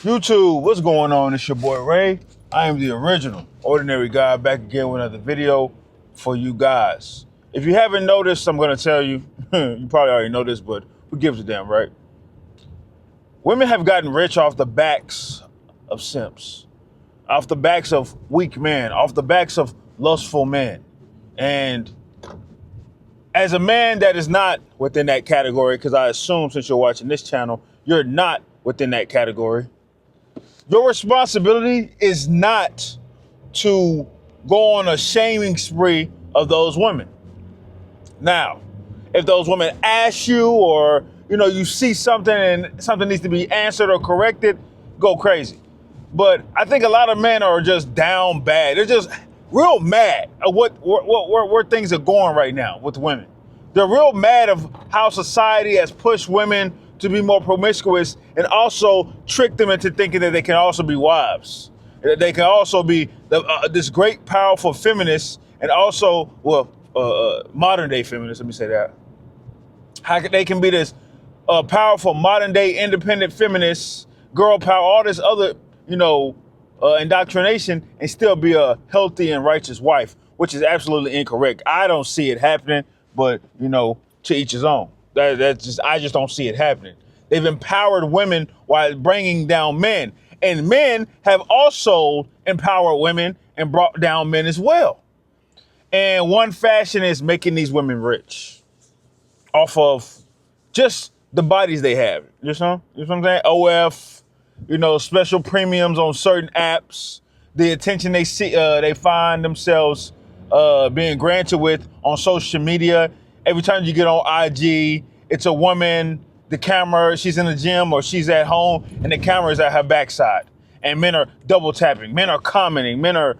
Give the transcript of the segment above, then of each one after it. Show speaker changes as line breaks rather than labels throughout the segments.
YouTube, what's going on? It's your boy Ray. I am the original ordinary guy, back again with another video for you guys. If you haven't noticed, I'm going to tell you, you probably already know this, but who gives a damn, right? Women have gotten rich off the backs of simps, off the backs of weak men, off the backs of lustful men. And as a man that is not within that category, because I assume since you're watching this channel, you're not within that category. Your responsibility is not to go on a shaming spree of those women. Now, if those women ask you or, you see something and something needs to be answered or corrected, go crazy. But I think a lot of men are just down bad. They're just real mad at where things are going right now with women. They're real mad of how society has pushed women to be more promiscuous and also trick them into thinking that they can also be wives. That they can also be this great, powerful feminist and also, modern day feminist, let me say that. How they can be this powerful modern day independent feminist, girl power, all this other, indoctrination and still be a healthy and righteous wife, which is absolutely incorrect. I don't see it happening, but, to each his own. I just don't see it happening. They've empowered women while bringing down men. And men have also empowered women and brought down men as well. And one fashion is making these women rich off of just the bodies they have. You know what I'm saying? OF, special premiums on certain apps, the attention they find themselves being granted with on social media. Every time you get on IG, it's a woman, the camera, she's in the gym or she's at home and the camera is at her backside. And men are double tapping, men are commenting, men are,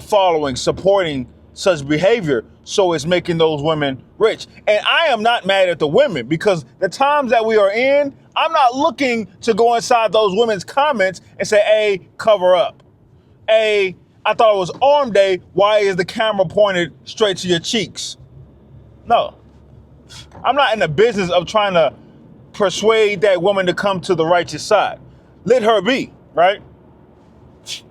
following, supporting such behavior. So it's making those women rich. And I am not mad at the women because the times that we are in, I'm not looking to go inside those women's comments and say, hey, cover up. Hey, I thought it was arm day. Why is the camera pointed straight to your cheeks? No, I'm not in the business of trying to persuade that woman to come to the righteous side. Let her be, right?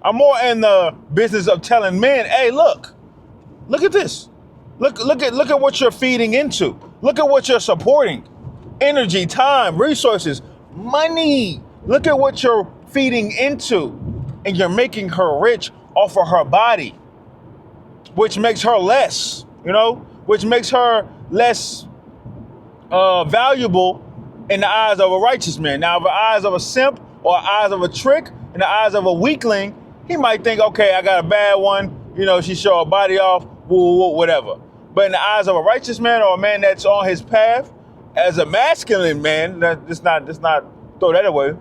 I'm more in the business of telling men, hey, look at this. Look at what you're feeding into. Look at what you're supporting. Energy, time, resources, money. Look at what you're feeding into. And you're making her rich off of her body, which makes her less, which makes her less valuable in the eyes of a righteous man. Now, in the eyes of a simp or eyes of a trick, in the eyes of a weakling, he might think, okay, I got a bad one. She show her body off, whatever. But in the eyes of a righteous man or a man that's on his path, as a masculine man, let's not throw that away.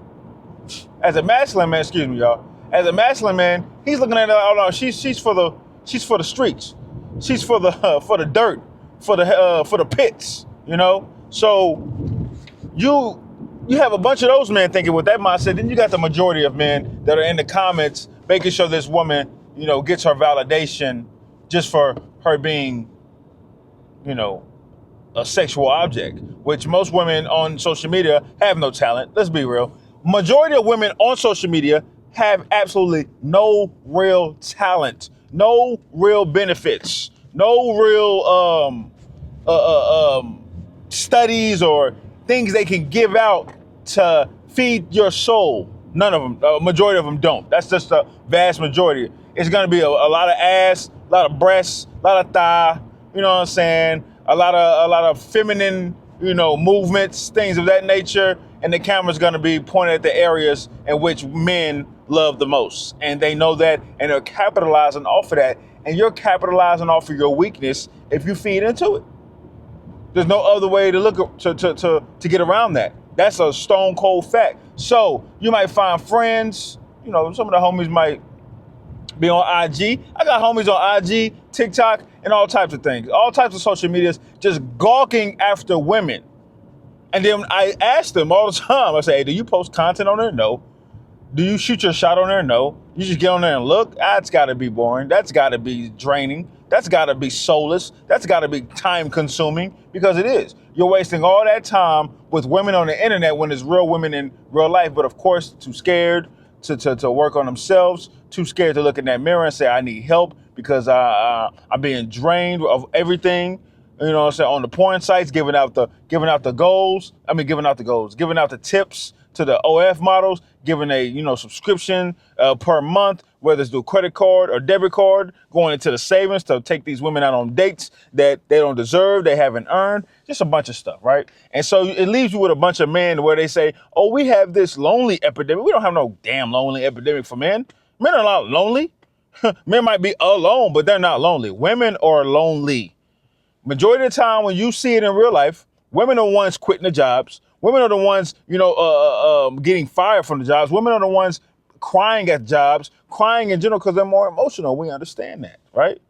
As a masculine man, excuse me, y'all. As a masculine man, he's looking at her. Oh no, she's for the streets. She's for the dirt, for the pits. So you have a bunch of those men thinking with that mindset. Then you got the majority of men that are in the comments making sure this woman, gets her validation just for her being, a sexual object, which most women on social media have no talent. Let's be real. Majority of women on social media have absolutely no real talent, no real benefits, no real studies or things they can give out to feed your soul. None of them, majority of them don't. That's just the vast majority. It's gonna be a lot of ass, a lot of breasts, a lot of thigh, you know what I'm saying? A lot of feminine, movements, things of that nature. And the camera's gonna be pointed at the areas in which men love the most. And they know that and they're capitalizing off of that. And you're capitalizing off of your weakness if you feed into it. There's no other way to look to get around that. That's a stone cold fact. So you might find friends, some of the homies might be on IG. I got homies on IG, TikTok, and all types of things. All types of social medias just gawking after women. And then I ask them all the time, I say, hey, do you post content on there? No. Do you shoot your shot on there? No. You just get on there and look? That's gotta be boring. That's gotta be draining. That's got to be soulless. That's got to be time consuming, because it is. You're wasting all that time with women on the internet when there's real women in real life. But of course, too scared to work on themselves, too scared to look in that mirror and say, I need help because I'm being drained of everything. You know what I'm saying? On the porn sites, giving out the goals. Giving out the tips to the OF models, giving a subscription per month, whether it's through credit card or debit card, going into the savings to take these women out on dates that they don't deserve, they haven't earned, just a bunch of stuff, right? And so it leaves you with a bunch of men where they say, oh, we have this lonely epidemic. We don't have no damn lonely epidemic for men. Men are not lonely. Men might be alone, but they're not lonely. Women are lonely. Majority of the time when you see it in real life, women are the ones quitting the jobs. Women are the ones, getting fired from the jobs. Women are the ones crying at jobs, crying in general because they're more emotional. We understand that, right?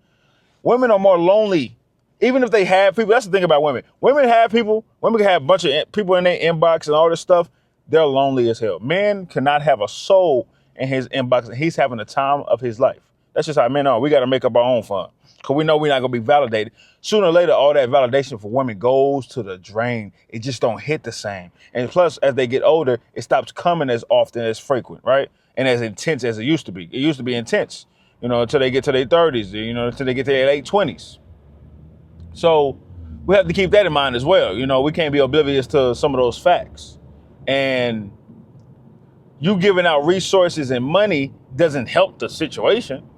Women are more lonely. Even if they have people, that's the thing about women. Women can have a bunch of people in their inbox and all this stuff. They're lonely as hell. Men cannot have a soul in his inbox and he's having the time of his life. That's just how men are. We got to make up our own fun because we know we're not going to be validated. Sooner or later, all that validation for women goes to the drain. It just don't hit the same. And plus, as they get older, it stops coming as often, as frequent, right? And as intense as it used to be. It used to be intense, until they get to their 30s, until they get to their late 20s. So we have to keep that in mind as well. We can't be oblivious to some of those facts. And you giving out resources and money doesn't help the situation.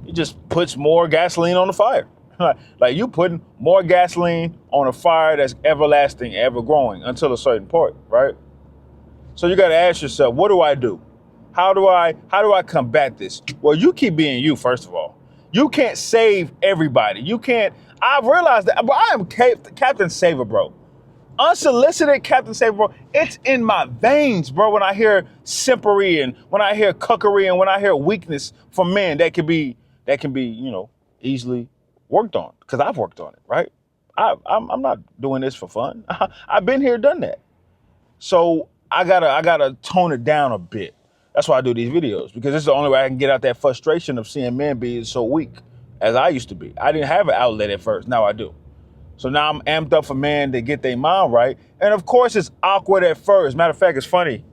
It just puts more gasoline on the fire. Like you putting more gasoline on a fire that's everlasting, ever growing until a certain point, right? So you got to ask yourself, what do I do? How do I combat this? Well, you keep being you, first of all. You can't save everybody. You can't. I've realized that, but I am Captain Saver, bro. Unsolicited Captain Saver, bro. It's in my veins, bro. When I hear simpery and when I hear cuckery and when I hear weakness from men, that can be, easily worked on, because I've worked on it, right? I'm not doing this for fun. I've been here, done that. So I gotta tone it down a bit. That's why I do these videos, because this is the only way I can get out that frustration of seeing men being so weak as I used to be. I didn't have an outlet at first. Now I do. So now I'm amped up for men to get their mind right. And of course it's awkward at first. Matter of fact, it's funny.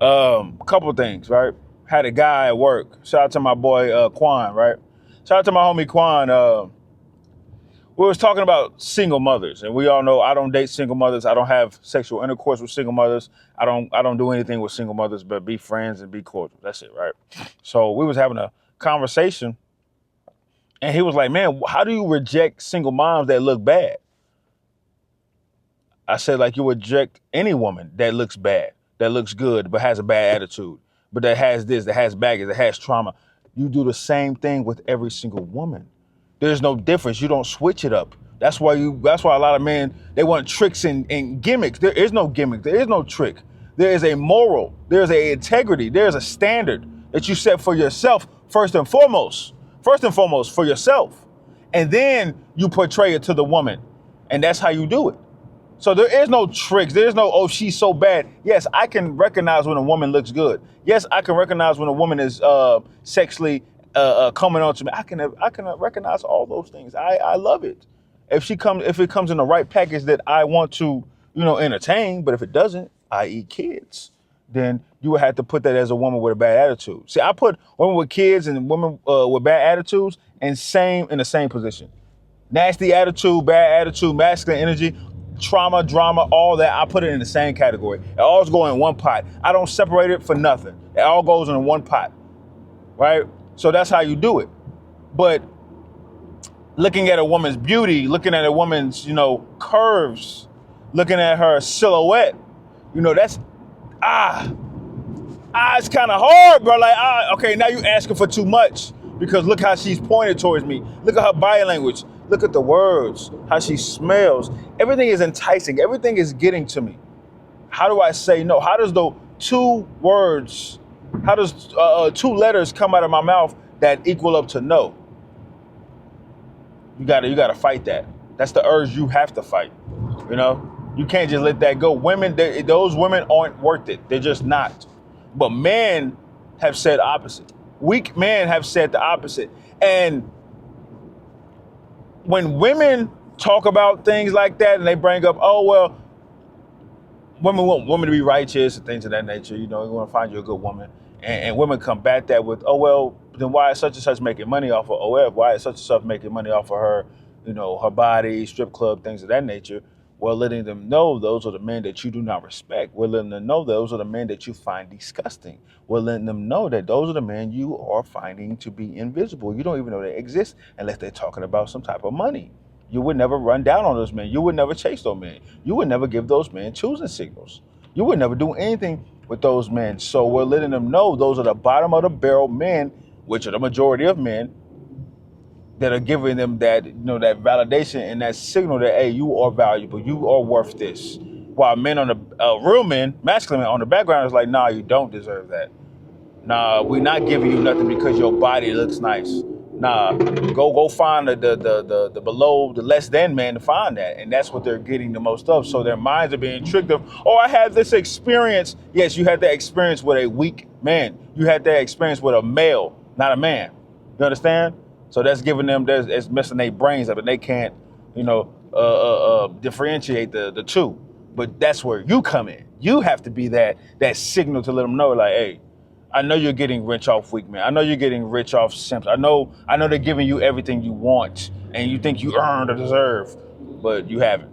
Couple of things, right? Had a guy at work. Shout out to my boy Quan, right? Shout out to my homie Quan. We was talking about single mothers, and we all know I don't date single mothers. I don't have sexual intercourse with single mothers. I don't do anything with single mothers but be friends and be cordial. That's it, right? So we was having a conversation, and he was like, man, how do you reject single moms that look bad? I said, like, you reject any woman that looks bad, that looks good, but has a bad attitude, but that has this, that has baggage, that has trauma. You do the same thing with every single woman. There's no difference. You don't switch it up. That's why a lot of men, they want tricks and gimmicks. There is no gimmick. There is no trick. There is a moral. There's a integrity. There's a standard that you set for yourself first and foremost for yourself. And then you portray it to the woman. And that's how you do it. So there is no tricks. There is no, oh, she's so bad. Yes, I can recognize when a woman looks good. Yes, I can recognize when a woman is sexually coming on to me. I can recognize all those things. I love it. If it comes in the right package that I want to, entertain, but if it doesn't, i.e. kids, then you would have to put that as a woman with a bad attitude. See, I put women with kids and women with bad attitudes in the same position. Nasty attitude, bad attitude, masculine energy, trauma, drama, all that, I put it in the same category. It all goes in one pot. I don't separate it for nothing. It all goes in one pot, right? So that's how you do it. But looking at a woman's beauty, looking at a woman's, curves, looking at her silhouette, that's, it's kind of hard, bro. Like, okay, now you asking for too much because look how she's pointed towards me. Look at her body language. Look at the words, how she smells. Everything is enticing. Everything is getting to me. How do I say no? How does two letters come out of my mouth that equal up to no? You gotta fight that. That's the urge you have to fight. You can't just let that go. Those women aren't worth it. They're just not. But men have said opposite. Weak men have said the opposite. And when women talk about things like that and they bring up, oh, well, women want women to be righteous and things of that nature. You know, you want to find you a good woman. And women combat that with, oh, well, then why is such and such making money off of OF? Why is such and such making money off of her, you know, her body, strip club, things of that nature? Well, letting them know those are the men that you do not respect. We're letting them know those are the men that you find disgusting. We're letting them know that those are the men you are finding to be invisible. You don't even know they exist unless they're talking about some type of money. You would never run down on those men. You would never chase those men. You would never give those men choosing signals. You would never do anything with those men. So we're letting them know those are the bottom of the barrel men, which are the majority of men, that are giving them that, you know, that validation and that signal that, hey, you are valuable, you are worth this. While men on the real men, masculine men on the background is like, nah, you don't deserve that. Nah, we're not giving you nothing because your body looks nice. Nah, go find the below, the less than man to find that. And that's what they're getting the most of. So their minds are being tricked of, oh, I had this experience. Yes, you had that experience with a weak man. You had that experience with a male, not a man. You understand? So that's giving them, it's messing their brains up and they can't, you know, differentiate the two. But that's where you come in. You have to be that signal to let them know, like, hey, I know you're getting rich off weak men. I know you're getting rich off simps. I know they're giving you everything you want and you think you earned or deserve, but you haven't.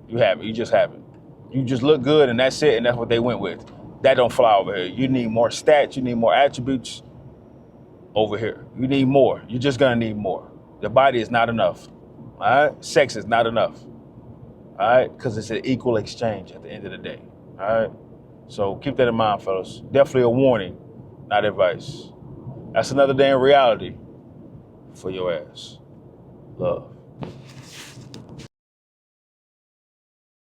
You haven't. You just haven't. You just look good and that's it, and that's what they went with. That don't fly over here. You need more stats. You need more attributes over here. You need more. You're just gonna need more. The body is not enough. All right? Sex is not enough. All right? Because it's an equal exchange at the end of the day. All right? So keep that in mind, fellas. Definitely a warning, not advice. That's another day in reality for your ass. Love.